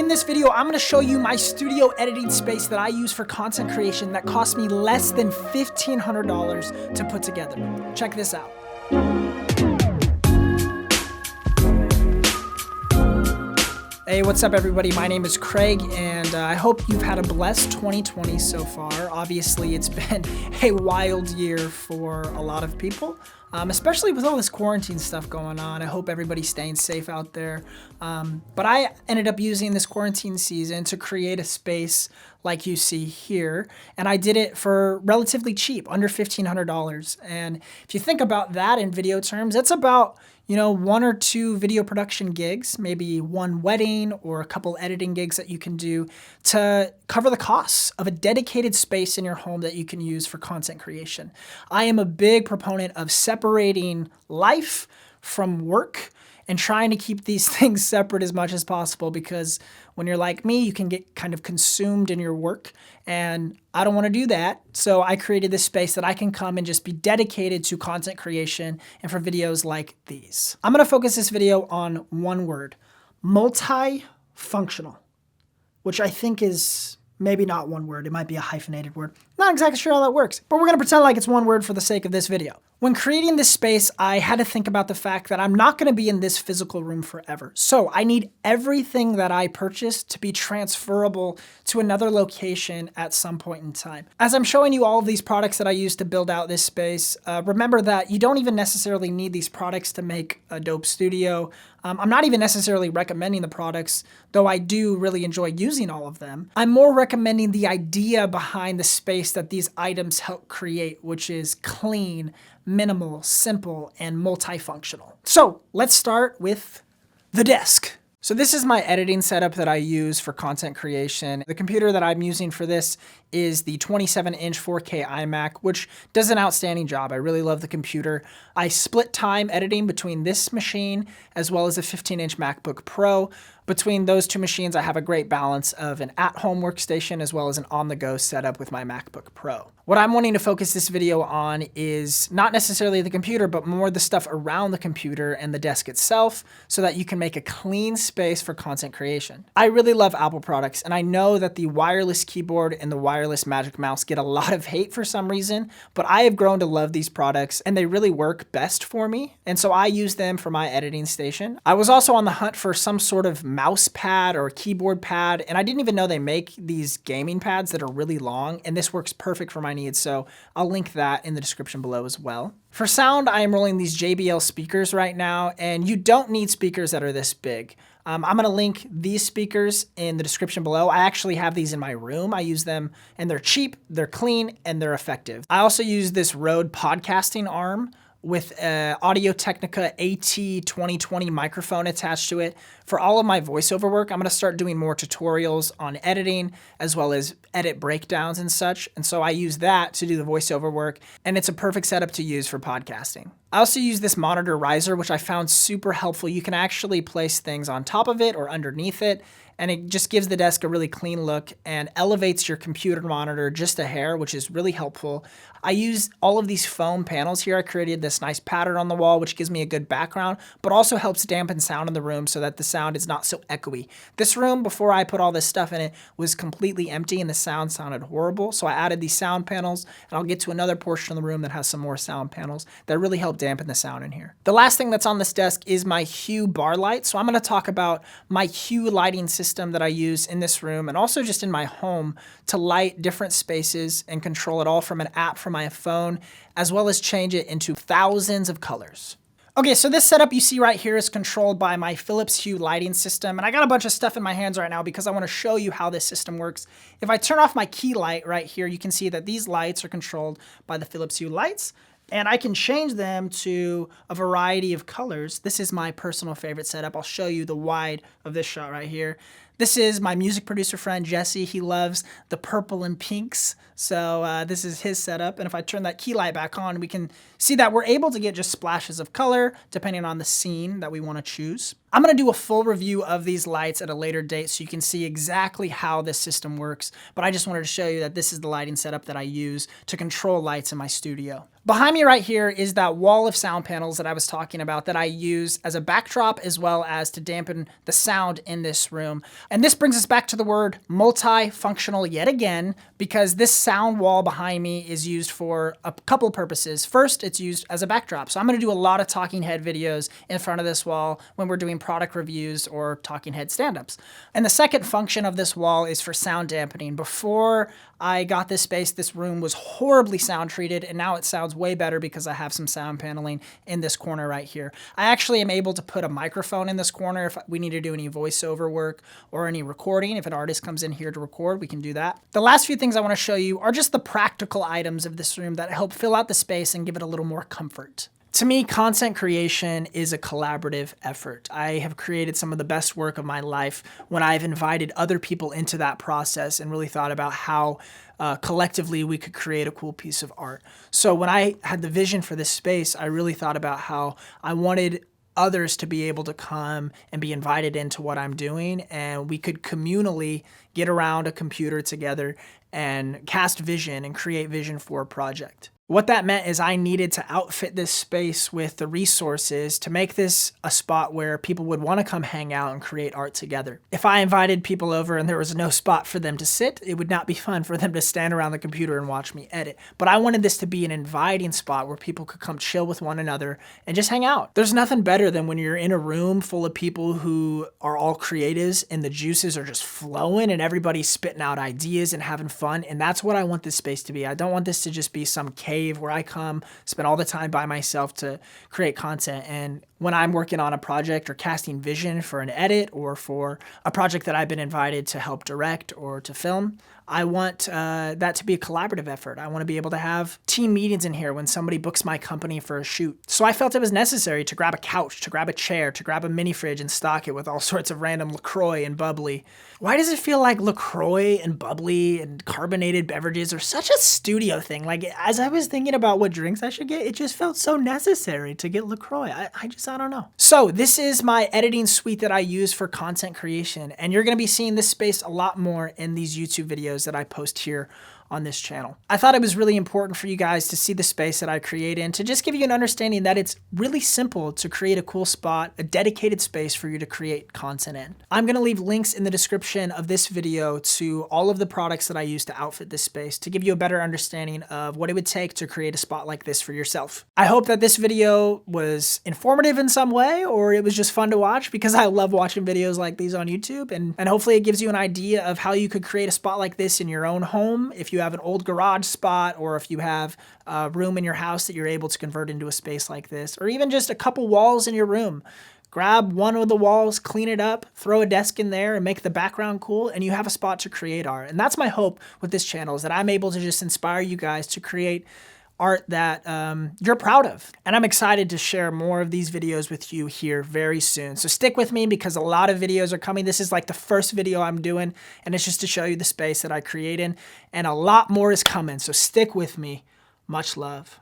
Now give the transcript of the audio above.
In this video, I'm gonna show you my studio editing space that I use for content creation that cost me less than $1,500 to put together. Check this out. Hey, what's up everybody? My name is Craig and I hope you've had a blessed 2020 so far. Obviously, it's been a wild year for a lot of people, especially with all this quarantine stuff going on. I hope everybody's staying safe out there. But I ended up using this quarantine season to create a space like you see here, and I did it for relatively cheap, under $1,500. And if you think about that in video terms, that's about, you know, 1 or 2 video production gigs, maybe 1 wedding or a couple editing gigs that you can do to cover the costs of a dedicated space in your home that you can use for content creation. I am a big proponent of separating life from work and trying to keep these things separate as much as possible, because when you're like me, you can get kind of consumed in your work, and I don't want to do that. So I created this space that I can come and just be dedicated to content creation and for videos like these. I'm going to focus this video on one word: multifunctional, which I think is maybe not one word. It might be a hyphenated word. Not exactly sure how that works, but we're going to pretend like it's one word for the sake of this video. When creating this space, I had to think about the fact that I'm not going to be in this physical room forever. So I need everything that I purchased to be transferable to another location at some point in time. As I'm showing you all of these products that I use to build out this space, remember that you don't even necessarily need these products to make a dope studio. I'm not even necessarily recommending the products, though I do really enjoy using all of them. I'm more recommending the idea behind the space that these items help create, which is clean, minimal, simple, and multifunctional. So let's start with the desk. So this is my editing setup that I use for content creation. The computer that I'm using for this is the 27-inch 4K iMac, which does an outstanding job. I really love the computer. I split time editing between this machine as well as a 15-inch MacBook Pro. Between those two machines, I have a great balance of an at-home workstation as well as an on-the-go setup with my MacBook Pro. What I'm wanting to focus this video on is not necessarily the computer, but more the stuff around the computer and the desk itself, so that you can make a clean space for content creation. I really love Apple products, and I know that the wireless keyboard and the wireless Magic Mouse get a lot of hate for some reason, but I have grown to love these products and they really work best for me. And so I use them for my editing station. I was also on the hunt for some sort of mouse pad or keyboard pad, and I didn't even know they make these gaming pads that are really long, and this works perfect for my needs, so I'll link that in the description below as well. For sound, I am rolling these JBL speakers right now, and you don't need speakers that are this big. I'm going to link these speakers in the description below. I actually have these in my room. I use them, and they're cheap, they're clean, and they're effective. I also use this Rode podcasting arm with a Audio-Technica AT2020 microphone attached to it. For all of my voiceover work, I'm going to start doing more tutorials on editing as well as edit breakdowns and such. And so I use that to do the voiceover work, and it's a perfect setup to use for podcasting. I also use this monitor riser, which I found super helpful. You can actually place things on top of it or underneath it, and it just gives the desk a really clean look and elevates your computer monitor just a hair, which is really helpful. I use all of these foam panels here. I created this nice pattern on the wall, which gives me a good background, but also helps dampen sound in the room so that the sound is not so echoey. This room, before I put all this stuff in it, was completely empty and the sound sounded horrible. So I added these sound panels, and I'll get to another portion of the room that has some more sound panels that really help dampen the sound in here. The last thing that's on this desk is my Hue bar light. So I'm going to talk about my Hue lighting system that I use in this room and also just in my home to light different spaces and control it all from an app from my phone, as well as change it into thousands of colors. Okay, so this setup you see right here is controlled by my Philips Hue lighting system, and I got a bunch of stuff in my hands right now because I want to show you how this system works. If I turn off my key light right here, you can see that these lights are controlled by the Philips Hue lights, and I can change them to a variety of colors. This is my personal favorite setup. I'll show you the wide of this shot right here. This is my music producer friend, Jesse. He loves the purple and pinks. So this is his setup. And if I turn that key light back on, we can see that we're able to get just splashes of color depending on the scene that we want to choose. I'm going to do a full review of these lights at a later date so you can see exactly how this system works. But I just wanted to show you that this is the lighting setup that I use to control lights in my studio. Behind me right here is that wall of sound panels that I was talking about that I use as a backdrop as well as to dampen the sound sound in this room. And this brings us back to the word multifunctional yet again, because this sound wall behind me is used for a couple of purposes. First, it's used as a backdrop. So I'm gonna do a lot of talking head videos in front of this wall when we're doing product reviews or talking head stand-ups. And the second function of this wall is for sound dampening. Before I got this space, this room was horribly sound treated, and now it sounds way better because I have some sound paneling in this corner right here. I actually am able to put a microphone in this corner if we need to do any voiceover work or any recording. If an artist comes in here to record, we can do that. The last few things I want to show you are just the practical items of this room that help fill out the space and give it a little more comfort. To me, content creation is a collaborative effort. I have created some of the best work of my life when I've invited other people into that process and really thought about how collectively we could create a cool piece of art. So when I had the vision for this space, I really thought about how I wanted others to be able to come and be invited into what I'm doing, and we could communally get around a computer together and cast vision and create vision for a project. What that meant is I needed to outfit this space with the resources to make this a spot where people would want to come hang out and create art together. If I invited people over and there was no spot for them to sit, it would not be fun for them to stand around the computer and watch me edit. But I wanted this to be an inviting spot where people could come chill with one another and just hang out. There's nothing better than when you're in a room full of people who are all creatives and the juices are just flowing and everybody's spitting out ideas and having fun. And that's what I want this space to be. I don't want this to just be some cave where I come, spend all the time by myself to create content. And when I'm working on a project or casting vision for an edit or for a project that I've been invited to help direct or to film, I want that to be a collaborative effort. I want to be able to have team meetings in here when somebody books my company for a shoot. So I felt it was necessary to grab a couch, to grab a chair, to grab a mini fridge and stock it with all sorts of random LaCroix and bubbly. Why does it feel like LaCroix and bubbly and carbonated beverages are such a studio thing? Like, as I was thinking about what drinks I should get, it just felt so necessary to get LaCroix. I don't know. So this is my editing suite that I use for content creation, and you're gonna be seeing this space a lot more in these YouTube videos that I post here on this channel. I thought it was really important for you guys to see the space that I create and to just give you an understanding that it's really simple to create a cool spot, a dedicated space for you to create content in. I'm gonna leave links in the description of this video to all of the products that I use to outfit this space to give you a better understanding of what it would take to create a spot like this for yourself. I hope that this video was informative in some way, or it was just fun to watch, because I love watching videos like these on YouTube, and hopefully it gives you an idea of how you could create a spot like this in your own home. If you have an old garage spot, or if you have a room in your house that you're able to convert into a space like this, or even just a couple walls in your room. Grab one of the walls, clean it up, throw a desk in there and make the background cool, and you have a spot to create art. And that's my hope with this channel, is that I'm able to just inspire you guys to create art that you're proud of. And I'm excited to share more of these videos with you here very soon. So stick with me, because a lot of videos are coming. This is like the first video I'm doing, and it's just to show you the space that I create in, and a lot more is coming. So stick with me. Much love.